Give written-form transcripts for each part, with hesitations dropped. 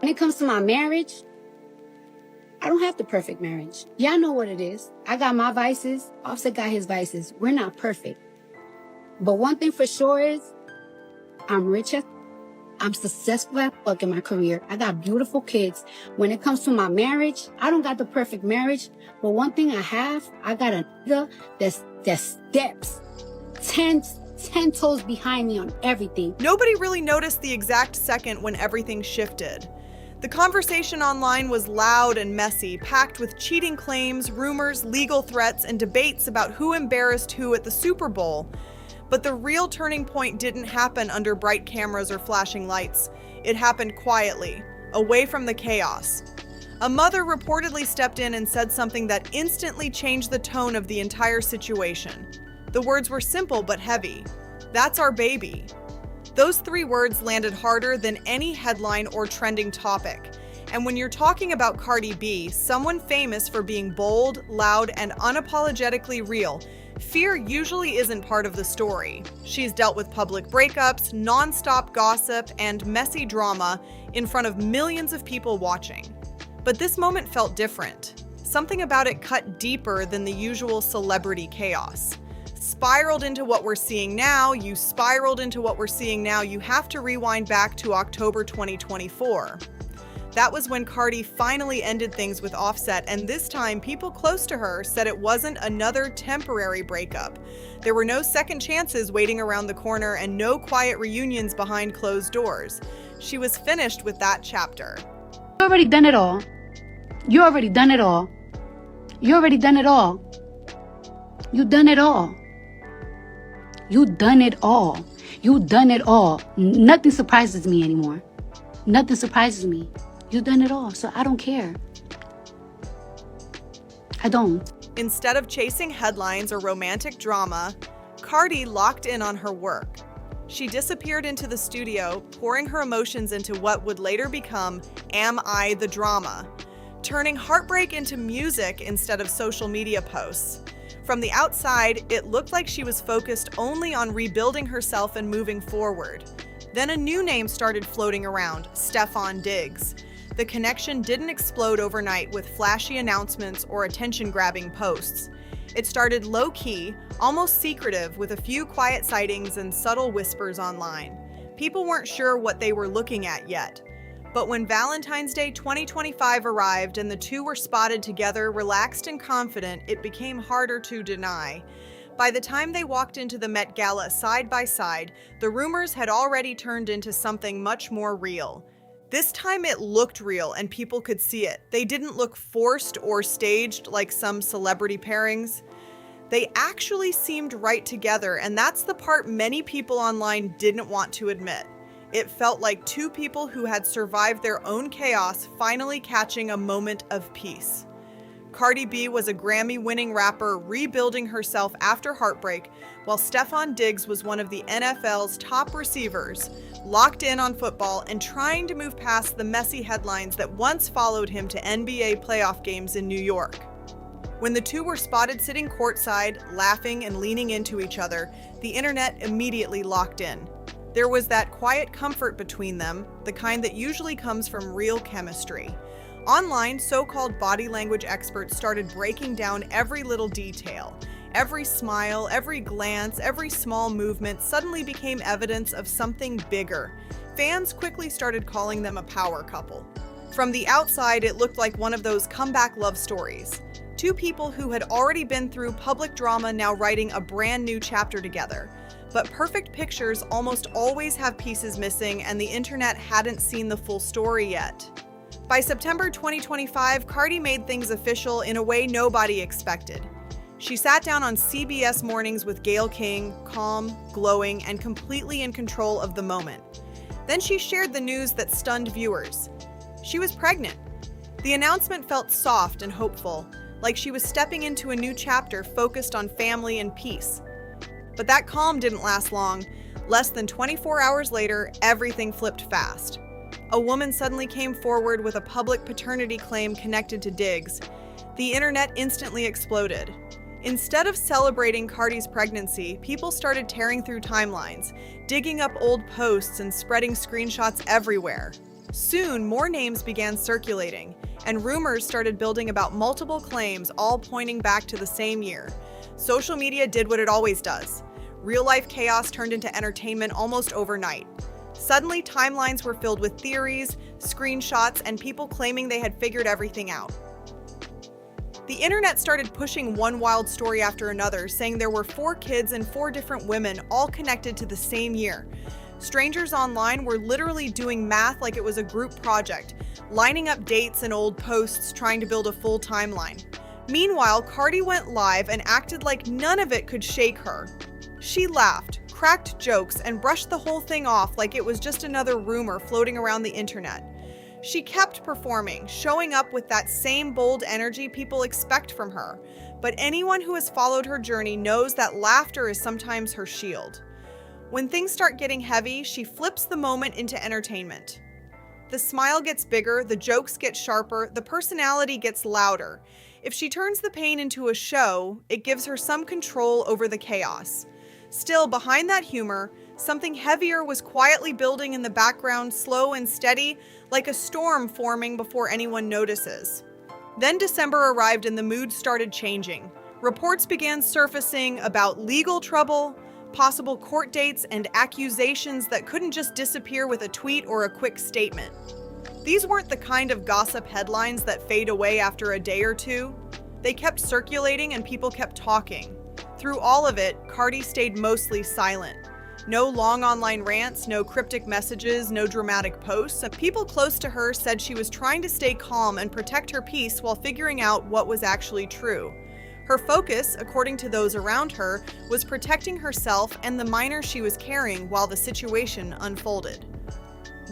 When it comes to my marriage, I don't have the perfect marriage. Y'all know what it is. I got my vices. Offset got his vices. We're not perfect. But one thing for sure is I'm richer. I'm successful at fuck in my career. I got beautiful kids. When it comes to my marriage, I don't got the perfect marriage. But one thing I got a nigga that steps 10 toes behind me on everything. Nobody really noticed the exact second when everything shifted. The conversation online was loud and messy, packed with cheating claims, rumors, legal threats, and debates about who embarrassed who at the Super Bowl. But the real turning point didn't happen under bright cameras or flashing lights. It happened quietly, away from the chaos. A mother reportedly stepped in and said something that instantly changed the tone of the entire situation. The words were simple but heavy. "That's our baby." Those 3 words landed harder than any headline or trending topic. And when you're talking about Cardi B, someone famous for being bold, loud, and unapologetically real, fear usually isn't part of the story. She's dealt with public breakups, non-stop gossip, and messy drama in front of millions of people watching. But this moment felt different. Something about it cut deeper than the usual celebrity chaos. Spiraled into what we're seeing now, you have to rewind back to October 2024. That was when Cardi finally ended things with Offset, and this time people close to her said it wasn't another temporary breakup. There were no second chances waiting around the corner and no quiet reunions behind closed doors. She was finished with that chapter. You already done it all. You already done it all. You already done it all. You done it all. You done it all. You done it all. Nothing surprises me anymore. Nothing surprises me. You done it all, so I don't care. I don't. Instead of chasing headlines or romantic drama, Cardi locked in on her work. She disappeared into the studio, pouring her emotions into what would later become Am I the Drama, turning heartbreak into music instead of social media posts. From the outside, it looked like she was focused only on rebuilding herself and moving forward. Then a new name started floating around, Stefon Diggs. The connection didn't explode overnight with flashy announcements or attention-grabbing posts. It started low-key, almost secretive, with a few quiet sightings and subtle whispers online. People weren't sure what they were looking at yet. But when Valentine's Day 2025 arrived and the two were spotted together, relaxed and confident, it became harder to deny. By the time they walked into the Met Gala side by side, the rumors had already turned into something much more real. This time it looked real and people could see it. They didn't look forced or staged like some celebrity pairings. They actually seemed right together, and that's the part many people online didn't want to admit. It felt like two people who had survived their own chaos finally catching a moment of peace. Cardi B was a Grammy-winning rapper rebuilding herself after heartbreak, while Stefon Diggs was one of the NFL's top receivers, locked in on football and trying to move past the messy headlines that once followed him to NBA playoff games in New York. When the two were spotted sitting courtside, laughing and leaning into each other, the internet immediately locked in. There was that quiet comfort between them, the kind that usually comes from real chemistry. Online, so-called body language experts started breaking down every little detail. Every smile, every glance, every small movement suddenly became evidence of something bigger. Fans quickly started calling them a power couple. From the outside, it looked like one of those comeback love stories. Two people who had already been through public drama now writing a brand new chapter together. But perfect pictures almost always have pieces missing, and the internet hadn't seen the full story yet. By September 2025, Cardi made things official in a way nobody expected. She sat down on CBS Mornings with Gayle King, calm, glowing, and completely in control of the moment. Then she shared the news that stunned viewers. She was pregnant. The announcement felt soft and hopeful, like she was stepping into a new chapter focused on family and peace. But that calm didn't last long. Less than 24 hours later, everything flipped fast. A woman suddenly came forward with a public paternity claim connected to Diggs. The internet instantly exploded. Instead of celebrating Cardi's pregnancy, people started tearing through timelines, digging up old posts and spreading screenshots everywhere. Soon, more names began circulating, and rumors started building about multiple claims, all pointing back to the same year. Social media did what it always does. Real-life chaos turned into entertainment almost overnight. Suddenly, timelines were filled with theories, screenshots, and people claiming they had figured everything out. The internet started pushing one wild story after another, saying there were 4 kids and 4 different women, all connected to the same year. Strangers online were literally doing math like it was a group project, lining up dates and old posts trying to build a full timeline. Meanwhile, Cardi went live and acted like none of it could shake her. She laughed, cracked jokes, and brushed the whole thing off like it was just another rumor floating around the internet. She kept performing, showing up with that same bold energy people expect from her. But anyone who has followed her journey knows that laughter is sometimes her shield. When things start getting heavy, she flips the moment into entertainment. The smile gets bigger, the jokes get sharper, the personality gets louder. If she turns the pain into a show, it gives her some control over the chaos. Still, behind that humor, something heavier was quietly building in the background, slow and steady, like a storm forming before anyone notices. Then December arrived and the mood started changing. Reports began surfacing about legal trouble, possible court dates, and accusations that couldn't just disappear with a tweet or a quick statement. These weren't the kind of gossip headlines that fade away after a day or two. They kept circulating and people kept talking. Through all of it, Cardi stayed mostly silent. No long online rants, no cryptic messages, no dramatic posts. People close to her said she was trying to stay calm and protect her peace while figuring out what was actually true. Her focus, according to those around her, was protecting herself and the minor she was carrying while the situation unfolded.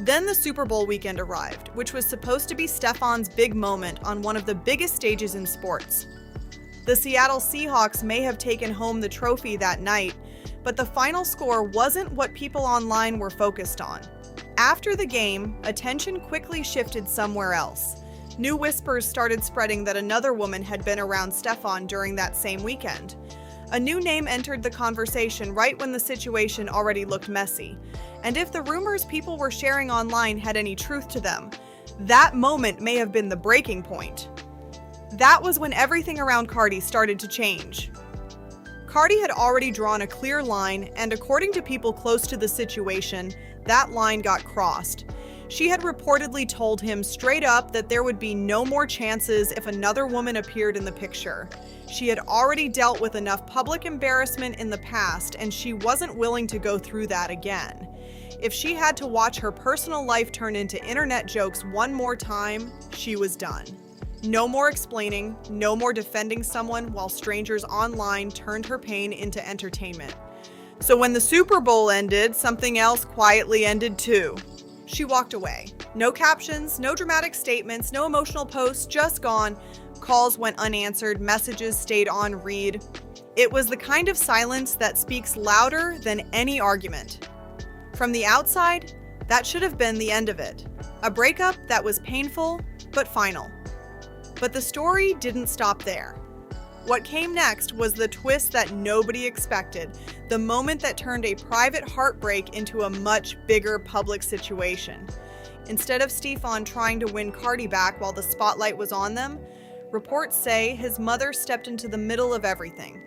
Then the Super Bowl weekend arrived, which was supposed to be Stefon's big moment on one of the biggest stages in sports. The Seattle Seahawks may have taken home the trophy that night, but the final score wasn't what people online were focused on. After the game, attention quickly shifted somewhere else. New whispers started spreading that another woman had been around Stefon during that same weekend. A new name entered the conversation right when the situation already looked messy. And if the rumors people were sharing online had any truth to them, that moment may have been the breaking point. That was when everything around Cardi started to change. Cardi had already drawn a clear line, and according to people close to the situation, that line got crossed. She had reportedly told him straight up that there would be no more chances if another woman appeared in the picture. She had already dealt with enough public embarrassment in the past, and she wasn't willing to go through that again. If she had to watch her personal life turn into internet jokes one more time, she was done. No more explaining, no more defending someone while strangers online turned her pain into entertainment. So when the Super Bowl ended, something else quietly ended too. She walked away. No captions, no dramatic statements, no emotional posts, just gone. Calls went unanswered, messages stayed on read. It was the kind of silence that speaks louder than any argument. From the outside, that should have been the end of it. A breakup that was painful, but final. But the story didn't stop there. What came next was the twist that nobody expected, the moment that turned a private heartbreak into a much bigger public situation. Instead of Stefon trying to win Cardi back while the spotlight was on them, reports say his mother stepped into the middle of everything.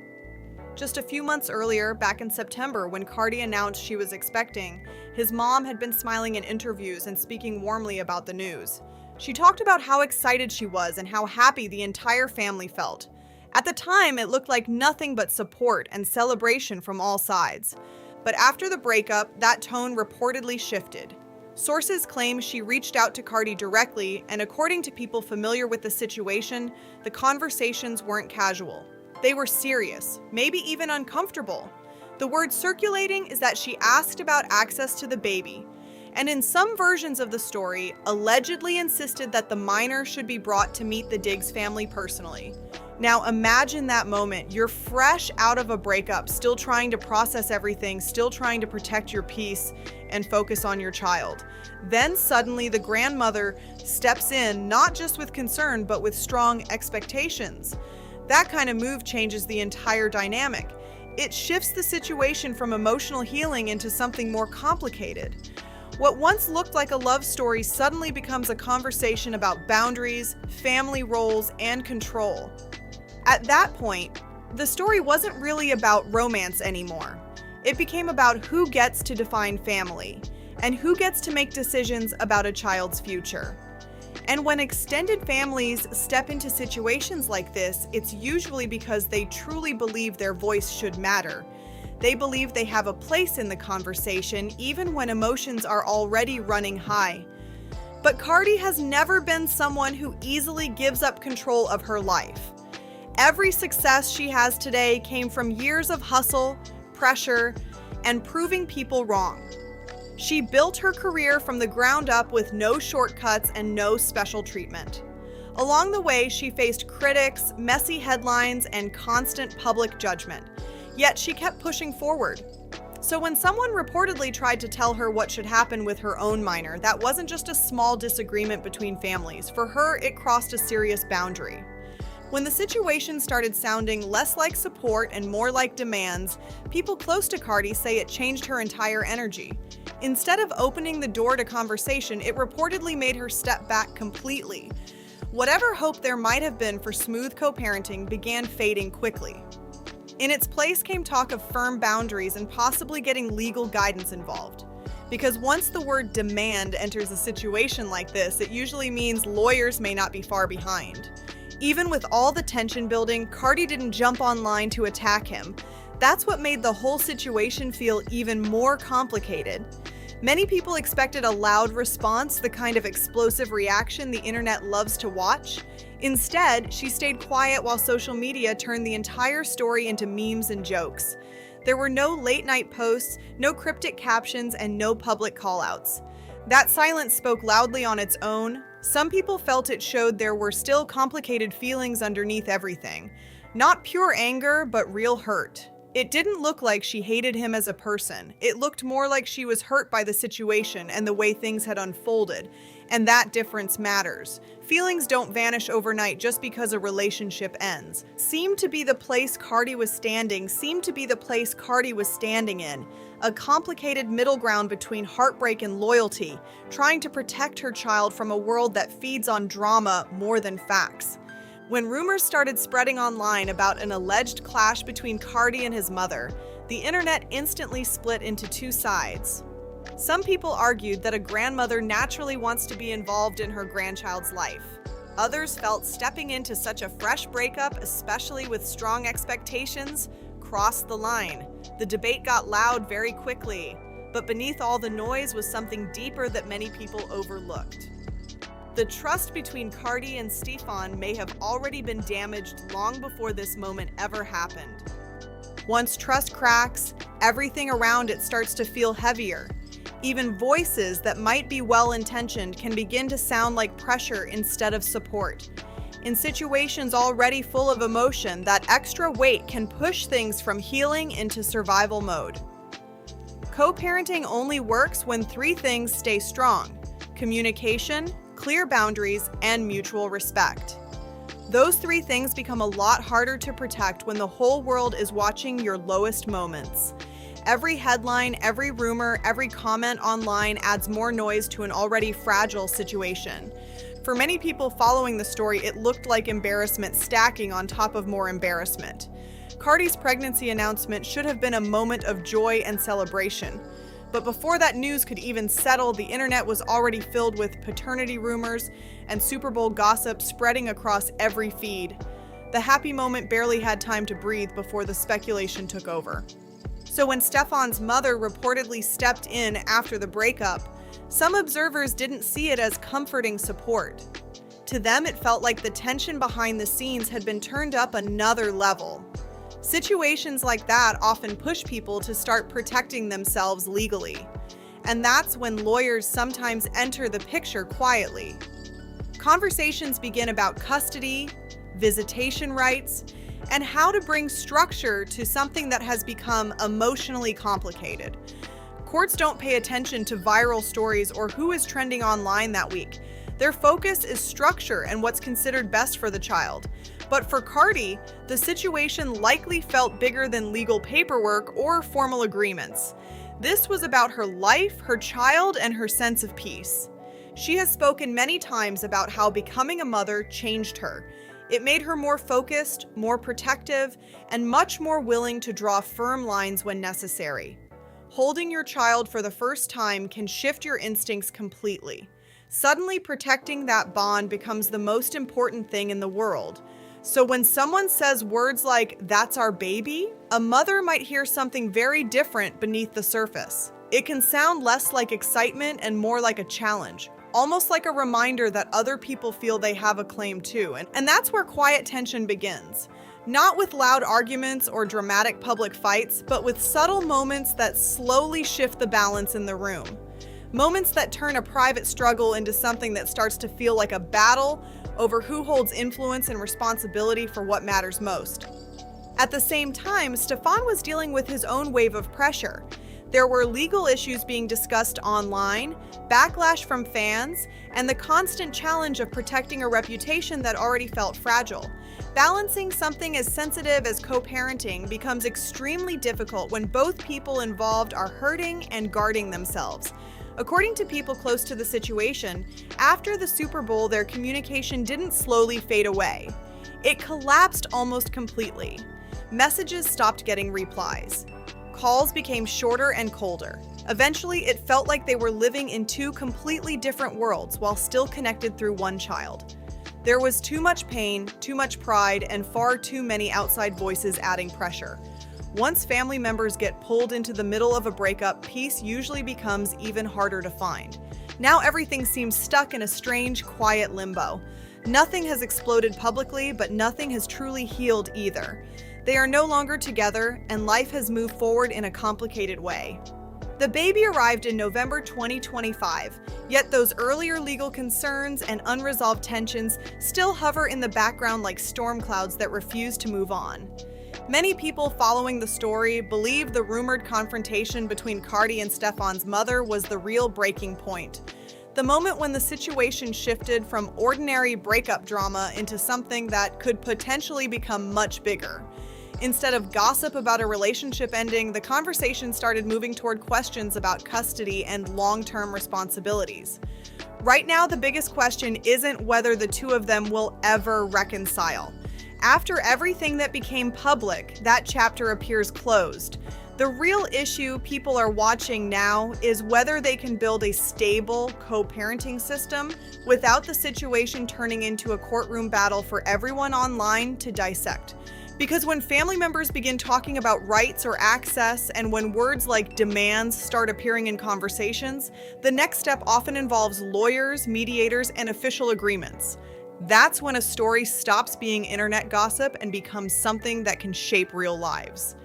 Just a few months earlier, back in September, when Cardi announced she was expecting, his mom had been smiling in interviews and speaking warmly about the news. She talked about how excited she was and how happy the entire family felt. At the time, it looked like nothing but support and celebration from all sides. But after the breakup, that tone reportedly shifted. Sources claim she reached out to Cardi directly, and according to people familiar with the situation, the conversations weren't casual. They were serious, maybe even uncomfortable. The word circulating is that she asked about access to the baby, and in some versions of the story, allegedly insisted that the minor should be brought to meet the Diggs family personally. Now imagine that moment. You're fresh out of a breakup, still trying to process everything, still trying to protect your peace and focus on your child. Then suddenly the grandmother steps in, not just with concern, but with strong expectations. That kind of move changes the entire dynamic. It shifts the situation from emotional healing into something more complicated. What once looked like a love story suddenly becomes a conversation about boundaries, family roles, and control. At that point, the story wasn't really about romance anymore. It became about who gets to define family and who gets to make decisions about a child's future. And when extended families step into situations like this, it's usually because they truly believe their voice should matter. They believe they have a place in the conversation, even when emotions are already running high. But Cardi has never been someone who easily gives up control of her life. Every success she has today came from years of hustle, pressure, and proving people wrong. She built her career from the ground up with no shortcuts and no special treatment. Along the way, she faced critics, messy headlines, and constant public judgment. Yet she kept pushing forward. So when someone reportedly tried to tell her what should happen with her own minor, that wasn't just a small disagreement between families. For her, it crossed a serious boundary. When the situation started sounding less like support and more like demands, people close to Cardi say it changed her entire energy. Instead of opening the door to conversation, it reportedly made her step back completely. Whatever hope there might have been for smooth co-parenting began fading quickly. In its place came talk of firm boundaries and possibly getting legal guidance involved. Because once the word demand enters a situation like this, it usually means lawyers may not be far behind. Even with all the tension building, Cardi didn't jump online to attack him. That's what made the whole situation feel even more complicated. Many people expected a loud response, the kind of explosive reaction the internet loves to watch. Instead, she stayed quiet while social media turned the entire story into memes and jokes. There were no late-night posts, no cryptic captions, and no public call-outs. That silence spoke loudly on its own. Some people felt it showed there were still complicated feelings underneath everything. Not pure anger, but real hurt. It didn't look like she hated him as a person. It looked more like she was hurt by the situation and the way things had unfolded. And that difference matters. Feelings don't vanish overnight just because a relationship ends. Seemed to be the place Cardi was standing in. A complicated middle ground between heartbreak and loyalty, trying to protect her child from a world that feeds on drama more than facts. When rumors started spreading online about an alleged clash between Cardi and his mother, the internet instantly split into two sides. Some people argued that a grandmother naturally wants to be involved in her grandchild's life. Others felt stepping into such a fresh breakup, especially with strong expectations, crossed the line. The debate got loud very quickly, but beneath all the noise was something deeper that many people overlooked. The trust between Cardi and Stefon may have already been damaged long before this moment ever happened. Once trust cracks, everything around it starts to feel heavier. Even voices that might be well-intentioned can begin to sound like pressure instead of support. In situations already full of emotion, that extra weight can push things from healing into survival mode. Co-parenting only works when three things stay strong: communication, clear boundaries, and mutual respect. Those three things become a lot harder to protect when the whole world is watching your lowest moments. Every headline, every rumor, every comment online adds more noise to an already fragile situation. For many people following the story, it looked like embarrassment stacking on top of more embarrassment. Cardi's pregnancy announcement should have been a moment of joy and celebration. But before that news could even settle, the internet was already filled with paternity rumors and Super Bowl gossip spreading across every feed. The happy moment barely had time to breathe before the speculation took over. So when Stefon's mother reportedly stepped in after the breakup, some observers didn't see it as comforting support. To them, it felt like the tension behind the scenes had been turned up another level. Situations like that often push people to start protecting themselves legally. And that's when lawyers sometimes enter the picture quietly. Conversations begin about custody, visitation rights, and how to bring structure to something that has become emotionally complicated. Courts don't pay attention to viral stories or who is trending online that week. Their focus is structure and what's considered best for the child. But for Cardi, the situation likely felt bigger than legal paperwork or formal agreements. This was about her life, her child, and her sense of peace. She has spoken many times about how becoming a mother changed her. It made her more focused, more protective, and much more willing to draw firm lines when necessary. Holding your child for the first time can shift your instincts completely. Suddenly, protecting that bond becomes the most important thing in the world. So when someone says words like, "that's our baby," a mother might hear something very different beneath the surface. It can sound less like excitement and more like a challenge, almost like a reminder that other people feel they have a claim too. And that's where quiet tension begins. Not with loud arguments or dramatic public fights, but with subtle moments that slowly shift the balance in the room. Moments that turn a private struggle into something that starts to feel like a battle over who holds influence and responsibility for what matters most. At the same time, Stefon was dealing with his own wave of pressure. There were legal issues being discussed online, backlash from fans, and the constant challenge of protecting a reputation that already felt fragile. Balancing something as sensitive as co-parenting becomes extremely difficult when both people involved are hurting and guarding themselves. According to people close to the situation, after the Super Bowl, their communication didn't slowly fade away. It collapsed almost completely. Messages stopped getting replies. Calls became shorter and colder. Eventually, it felt like they were living in two completely different worlds while still connected through one child. There was too much pain, too much pride, and far too many outside voices adding pressure. Once family members get pulled into the middle of a breakup, peace usually becomes even harder to find. Now everything seems stuck in a strange, quiet limbo. Nothing has exploded publicly, but nothing has truly healed either. They are no longer together, and life has moved forward in a complicated way. The baby arrived in November 2025, yet those earlier legal concerns and unresolved tensions still hover in the background like storm clouds that refuse to move on. Many people following the story believe the rumored confrontation between Cardi and Stefon's mother was the real breaking point. The moment when the situation shifted from ordinary breakup drama into something that could potentially become much bigger. Instead of gossip about a relationship ending, the conversation started moving toward questions about custody and long-term responsibilities. Right now, the biggest question isn't whether the two of them will ever reconcile. After everything that became public, that chapter appears closed. The real issue people are watching now is whether they can build a stable co-parenting system without the situation turning into a courtroom battle for everyone online to dissect. Because when family members begin talking about rights or access, and when words like demands start appearing in conversations, the next step often involves lawyers, mediators, and official agreements. That's when a story stops being internet gossip and becomes something that can shape real lives.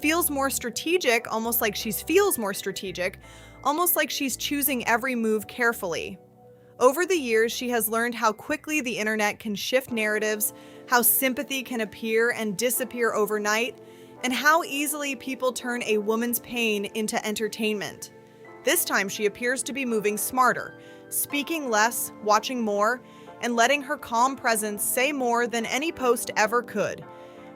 Feels more strategic, almost like she's choosing every move carefully. Over the years, she has learned how quickly the internet can shift narratives, how sympathy can appear and disappear overnight, and how easily people turn a woman's pain into entertainment. This time, she appears to be moving smarter, speaking less, watching more, and letting her calm presence say more than any post ever could.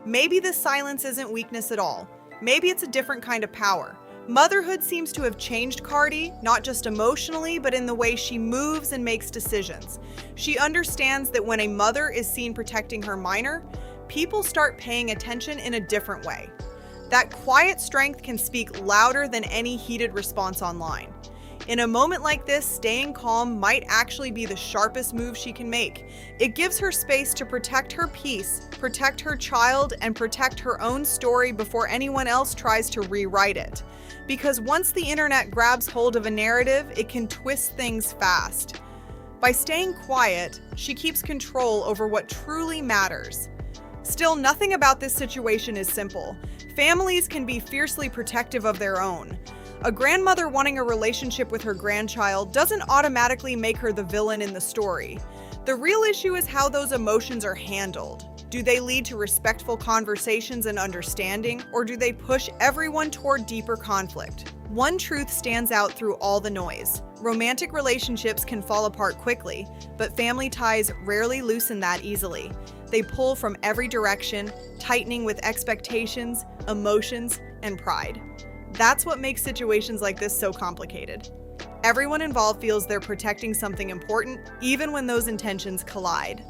Maybe this silence isn't weakness at all. Maybe it's a different kind of power. Motherhood seems to have changed Cardi, not just emotionally, but in the way she moves and makes decisions. She understands that when a mother is seen protecting her minor, people start paying attention in a different way. That quiet strength can speak louder than any heated response online. In a moment like this, staying calm might actually be the sharpest move she can make. It gives her space to protect her peace, protect her child, and protect her own story before anyone else tries to rewrite it. Because once the internet grabs hold of a narrative, it can twist things fast. By staying quiet, she keeps control over what truly matters. Still, nothing about this situation is simple. Families can be fiercely protective of their own. A grandmother wanting a relationship with her grandchild doesn't automatically make her the villain in the story. The real issue is how those emotions are handled. Do they lead to respectful conversations and understanding, or do they push everyone toward deeper conflict? One truth stands out through all the noise. Romantic relationships can fall apart quickly, but family ties rarely loosen that easily. They pull from every direction, tightening with expectations, emotions, and pride. That's what makes situations like this so complicated. Everyone involved feels they're protecting something important, even when those intentions collide.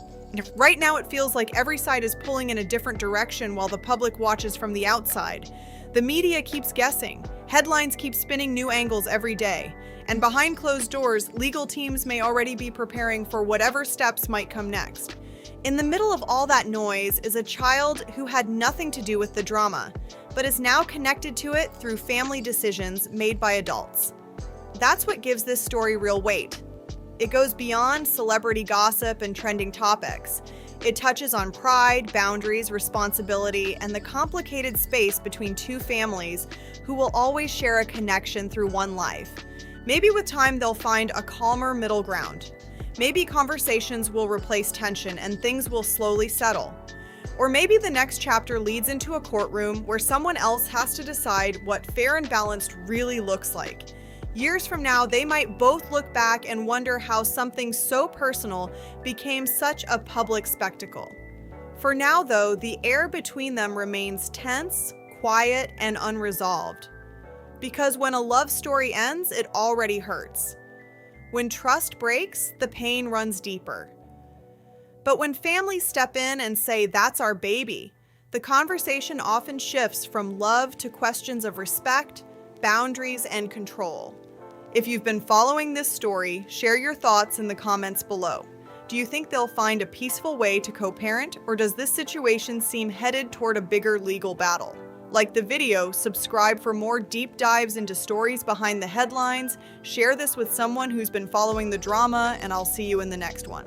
Right now, it feels like every side is pulling in a different direction while the public watches from the outside. The media keeps guessing, headlines keep spinning new angles every day, and behind closed doors, legal teams may already be preparing for whatever steps might come next. In the middle of all that noise is a child who had nothing to do with the drama, but is now connected to it through family decisions made by adults. That's what gives this story real weight. It goes beyond celebrity gossip and trending topics. It touches on pride, boundaries, responsibility, and the complicated space between two families who will always share a connection through one life. Maybe with time they'll find a calmer middle ground. Maybe conversations will replace tension and things will slowly settle. Or maybe the next chapter leads into a courtroom where someone else has to decide what fair and balanced really looks like. Years from now, they might both look back and wonder how something so personal became such a public spectacle. For now, though, the air between them remains tense, quiet, and unresolved. Because when a love story ends, it already hurts. When trust breaks, the pain runs deeper. But when families step in and say, "That's our baby," the conversation often shifts from love to questions of respect, boundaries, and control. If you've been following this story, share your thoughts in the comments below. Do you think they'll find a peaceful way to co-parent, or does this situation seem headed toward a bigger legal battle? Like the video, subscribe for more deep dives into stories behind the headlines, share this with someone who's been following the drama, and I'll see you in the next one.